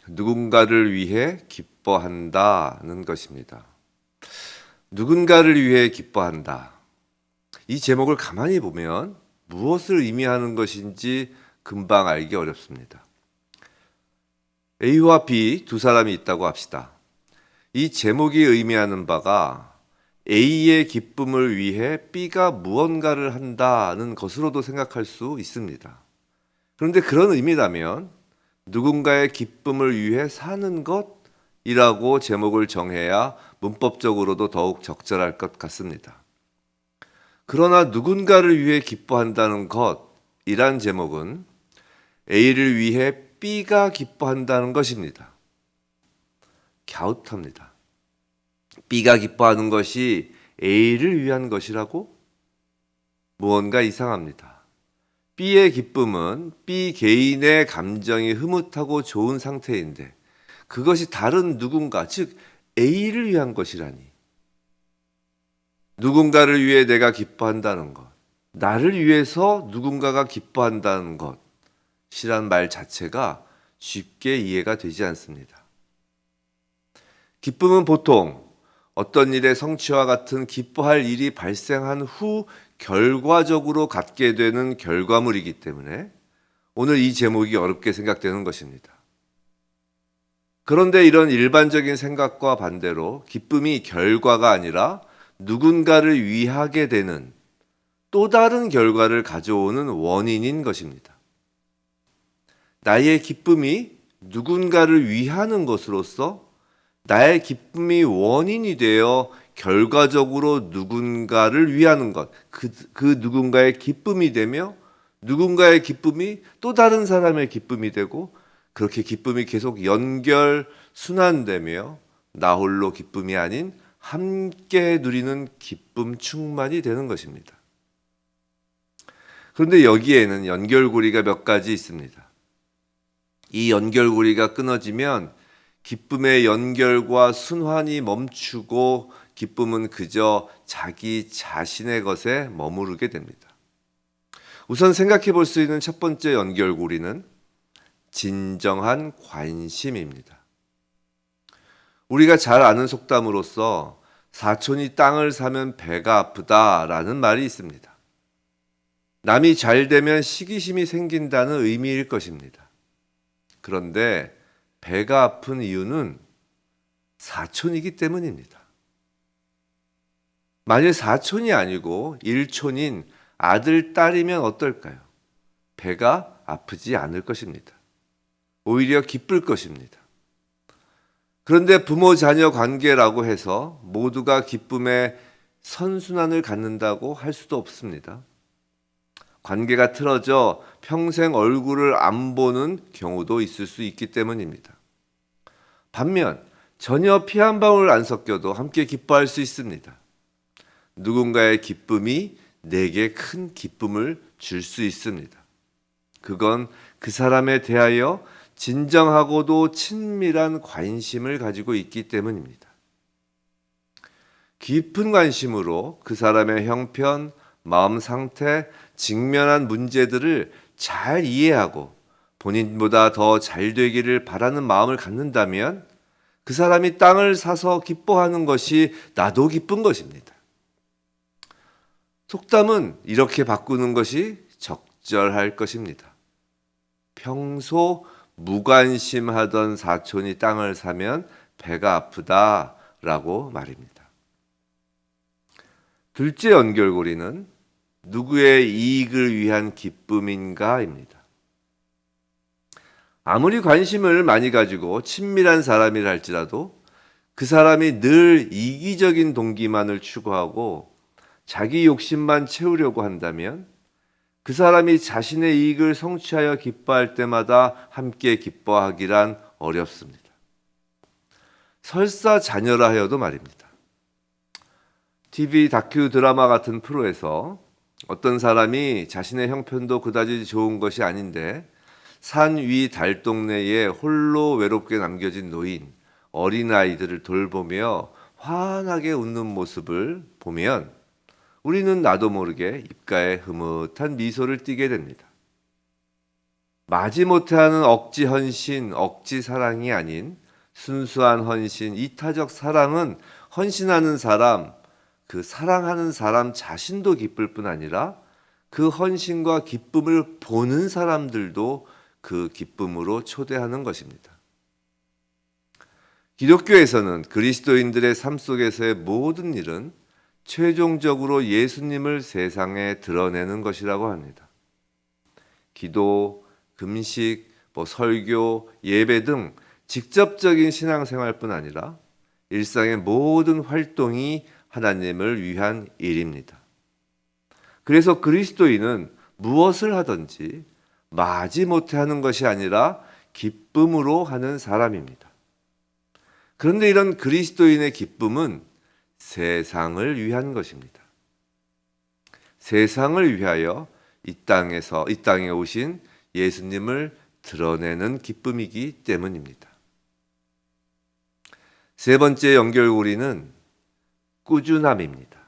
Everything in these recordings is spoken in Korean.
누군가를 위해 기뻐한다는 것입니다. 누군가를 위해 기뻐한다. 이 제목을 가만히 보면 무엇을 의미하는 것인지 금방 알기 어렵습니다. A와 B 두 사람이 있다고 합시다. 이 제목이 의미하는 바가 A의 기쁨을 위해 B가 무언가를 한다는 것으로도 생각할 수 있습니다. 그런데 그런 의미라면 누군가의 기쁨을 위해 사는 것이라고 제목을 정해야 문법적으로도 더욱 적절할 것 같습니다. 그러나 누군가를 위해 기뻐한다는 것이란 제목은 A를 위해 B가 기뻐한다는 것입니다. 갸웃합니다. B가 기뻐하는 것이 A를 위한 것이라고? 무언가 이상합니다. B의 기쁨은 B 개인의 감정이 흐뭇하고 좋은 상태인데 그것이 다른 누군가, 즉 A를 위한 것이라니. 누군가를 위해 내가 기뻐한다는 것, 나를 위해서 누군가가 기뻐한다는 것이란 말 자체가 쉽게 이해가 되지 않습니다. 기쁨은 보통 어떤 일의 성취와 같은 기뻐할 일이 발생한 후 결과적으로 갖게 되는 결과물이기 때문에 오늘 이 제목이 어렵게 생각되는 것입니다. 그런데 이런 일반적인 생각과 반대로 기쁨이 결과가 아니라 누군가를 위하게 되는 또 다른 결과를 가져오는 원인인 것입니다. 나의 기쁨이 누군가를 위하는 것으로서 나의 기쁨이 원인이 되어 결과적으로 누군가를 위하는 것, 그 누군가의 기쁨이 되며 누군가의 기쁨이 또 다른 사람의 기쁨이 되고 그렇게 기쁨이 계속 연결 순환되며 나 홀로 기쁨이 아닌 함께 누리는 기쁨 충만이 되는 것입니다. 그런데 여기에는 연결고리가 몇 가지 있습니다. 이 연결고리가 끊어지면 기쁨의 연결과 순환이 멈추고 기쁨은 그저 자기 자신의 것에 머무르게 됩니다. 우선 생각해 볼 수 있는 첫 번째 연결고리는 진정한 관심입니다. 우리가 잘 아는 속담으로서 사촌이 땅을 사면 배가 아프다라는 말이 있습니다. 남이 잘 되면 시기심이 생긴다는 의미일 것입니다. 그런데 배가 아픈 이유는 사촌이기 때문입니다. 만일 사촌이 아니고 일촌인 아들, 딸이면 어떨까요? 배가 아프지 않을 것입니다. 오히려 기쁠 것입니다. 그런데 부모 자녀 관계라고 해서 모두가 기쁨의 선순환을 갖는다고 할 수도 없습니다. 관계가 틀어져 평생 얼굴을 안 보는 경우도 있을 수 있기 때문입니다. 반면 전혀 피 한 방울 안 섞여도 함께 기뻐할 수 있습니다. 누군가의 기쁨이 내게 큰 기쁨을 줄 수 있습니다. 그건 그 사람에 대하여 진정하고도 친밀한 관심을 가지고 있기 때문입니다. 깊은 관심으로 그 사람의 형편, 마음 상태, 직면한 문제들을 잘 이해하고 본인보다 더 잘 되기를 바라는 마음을 갖는다면 그 사람이 땅을 사서 기뻐하는 것이 나도 기쁜 것입니다. 속담은 이렇게 바꾸는 것이 적절할 것입니다. 평소 무관심하던 사촌이 땅을 사면 배가 아프다라고 말입니다. 둘째 연결고리는 누구의 이익을 위한 기쁨인가입니다. 아무리 관심을 많이 가지고 친밀한 사람이라 할지라도 그 사람이 늘 이기적인 동기만을 추구하고 자기 욕심만 채우려고 한다면 그 사람이 자신의 이익을 성취하여 기뻐할 때마다 함께 기뻐하기란 어렵습니다. 설사 자녀라 하여도 말입니다. TV 다큐 드라마 같은 프로에서 어떤 사람이 자신의 형편도 그다지 좋은 것이 아닌데 산 위 달동네에 홀로 외롭게 남겨진 노인, 어린아이들을 돌보며 환하게 웃는 모습을 보면 우리는 나도 모르게 입가에 흐뭇한 미소를 띠게 됩니다. 마지못해 하는 억지 헌신, 억지 사랑이 아닌 순수한 헌신, 이타적 사랑은 헌신하는 사람, 그 사랑하는 사람 자신도 기쁠 뿐 아니라 그 헌신과 기쁨을 보는 사람들도 그 기쁨으로 초대하는 것입니다. 기독교에서는 그리스도인들의 삶 속에서의 모든 일은 최종적으로 예수님을 세상에 드러내는 것이라고 합니다. 기도, 금식, 설교, 예배 등 직접적인 신앙생활뿐 아니라 일상의 모든 활동이 하나님을 위한 일입니다. 그래서 그리스도인은 무엇을 하든지 마지못해 하는 것이 아니라 기쁨으로 하는 사람입니다. 그런데 이런 그리스도인의 기쁨은 세상을 위한 것입니다. 세상을 위하여 이 땅에 오신 예수님을 드러내는 기쁨이기 때문입니다. 세 번째 연결고리는 꾸준함입니다.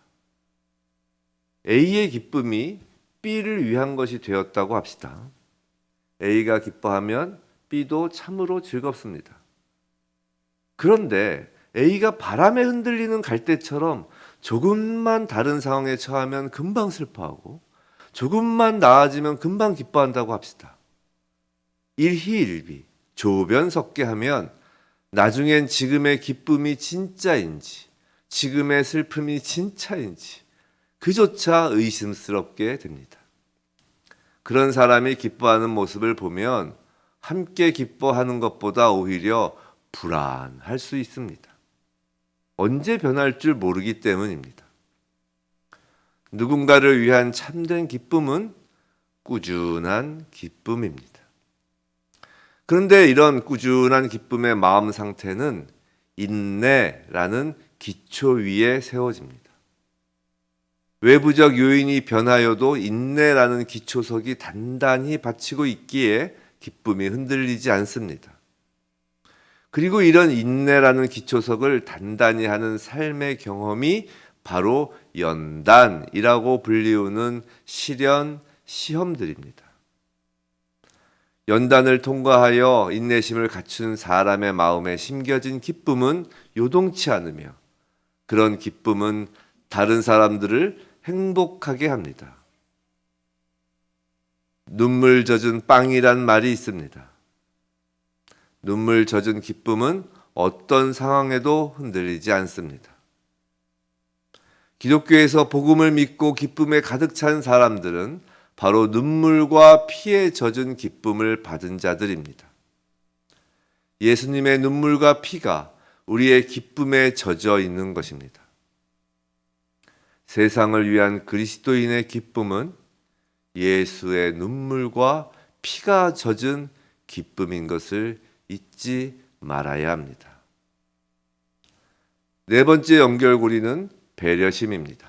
A의 기쁨이 B를 위한 것이 되었다고 합시다. A가 기뻐하면 B도 참으로 즐겁습니다. 그런데 A가 바람에 흔들리는 갈대처럼 조금만 다른 상황에 처하면 금방 슬퍼하고 조금만 나아지면 금방 기뻐한다고 합시다. 일희일비, 조변석계하면 나중엔 지금의 기쁨이 진짜인지 지금의 슬픔이 진짜인지 그조차 의심스럽게 됩니다. 그런 사람이 기뻐하는 모습을 보면 함께 기뻐하는 것보다 오히려 불안할 수 있습니다. 언제 변할 줄 모르기 때문입니다. 누군가를 위한 참된 기쁨은 꾸준한 기쁨입니다. 그런데 이런 꾸준한 기쁨의 마음 상태는 인내라는 기초 위에 세워집니다. 외부적 요인이 변하여도 인내라는 기초석이 단단히 받치고 있기에 기쁨이 흔들리지 않습니다. 그리고 이런 인내라는 기초석을 단단히 하는 삶의 경험이 바로 연단이라고 불리우는 시련, 시험들입니다. 연단을 통과하여 인내심을 갖춘 사람의 마음에 심겨진 기쁨은 요동치 않으며 그런 기쁨은 다른 사람들을 행복하게 합니다. 눈물 젖은 빵이란 말이 있습니다. 눈물 젖은 기쁨은 어떤 상황에도 흔들리지 않습니다. 기독교에서 복음을 믿고 기쁨에 가득 찬 사람들은 바로 눈물과 피에 젖은 기쁨을 받은 자들입니다. 예수님의 눈물과 피가 우리의 기쁨에 젖어 있는 것입니다. 세상을 위한 그리스도인의 기쁨은 예수의 눈물과 피가 젖은 기쁨인 것을 잊지 말아야 합니다. 네 번째 연결고리는 배려심입니다.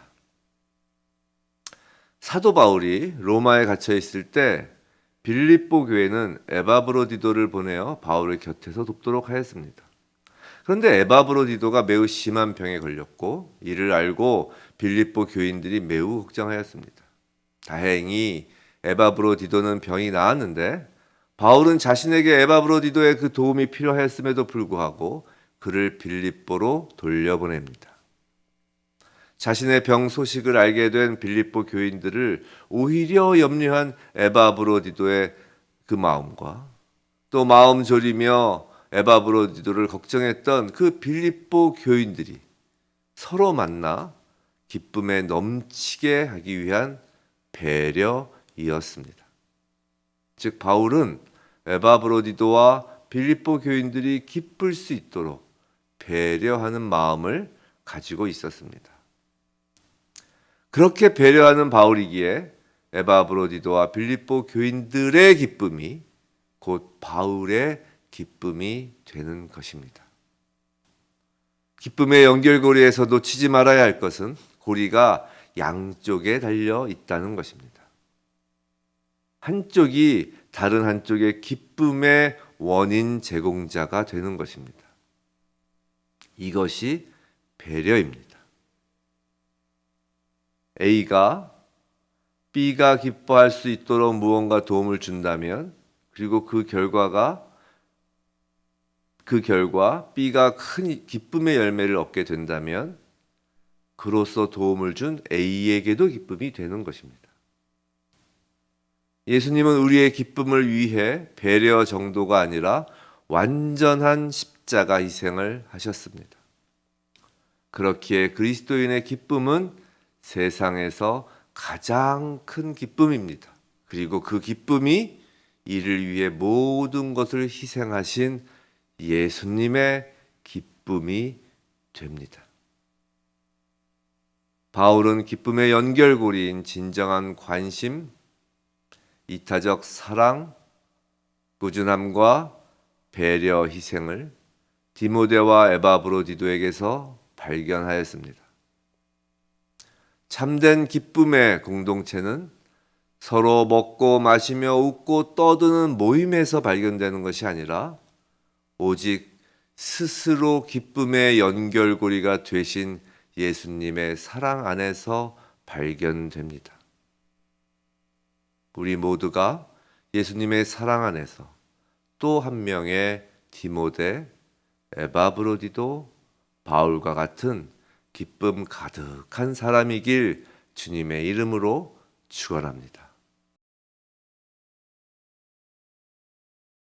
사도 바울이 로마에 갇혀 있을 때 빌립보 교회는 에바브로디도를 보내어 바울의 곁에서 돕도록 하였습니다. 그런데 에바브로디도가 매우 심한 병에 걸렸고 이를 알고 빌립보 교인들이 매우 걱정하였습니다. 다행히 에바브로디도는 병이 나았는데 바울은 자신에게 에바브로디도의 그 도움이 필요하였음에도 불구하고 그를 빌립보로 돌려보냅니다. 자신의 병 소식을 알게 된 빌립보 교인들을 오히려 염려한 에바브로디도의 그 마음과 또 마음 졸이며 에바브로디도를 걱정했던 그 빌립보 교인들이 서로 만나 기쁨에 넘치게 하기 위한 배려이었습니다. 즉 바울은 에바브로디도와 빌립보 교인들이 기쁠 수 있도록 배려하는 마음을 가지고 있었습니다. 그렇게 배려하는 바울이기에 에바브로디도와 빌립보 교인들의 기쁨이 곧 바울의 기쁨이 되는 것입니다. 기쁨의 연결고리에서 놓치지 말아야 할 것은 고리가 양쪽에 달려 있다는 것입니다. 한쪽이 다른 한쪽의 기쁨의 원인 제공자가 되는 것입니다. 이것이 배려입니다. A가 B가 기뻐할 수 있도록 무언가 도움을 준다면 그리고 그 결과 B가 큰 기쁨의 열매를 얻게 된다면 그로써 도움을 준 A에게도 기쁨이 되는 것입니다. 예수님은 우리의 기쁨을 위해 배려 정도가 아니라 완전한 십자가 희생을 하셨습니다. 그렇기에 그리스도인의 기쁨은 세상에서 가장 큰 기쁨입니다. 그리고 그 기쁨이 이를 위해 모든 것을 희생하신 예수님의 기쁨이 됩니다. 바울은 기쁨의 연결고리인 진정한 관심, 이타적 사랑, 꾸준함과 배려, 희생을 디모데와 에바브로디도에게서 발견하였습니다. 참된 기쁨의 공동체는 서로 먹고 마시며 웃고 떠드는 모임에서 발견되는 것이 아니라 오직 스스로 기쁨의 연결고리가 되신 예수님의 사랑 안에서 발견됩니다. 우리 모두가 예수님의 사랑 안에서 또 한 명의 디모데, 에바브로디도, 바울과 같은 기쁨 가득한 사람이길 주님의 이름으로 축원합니다.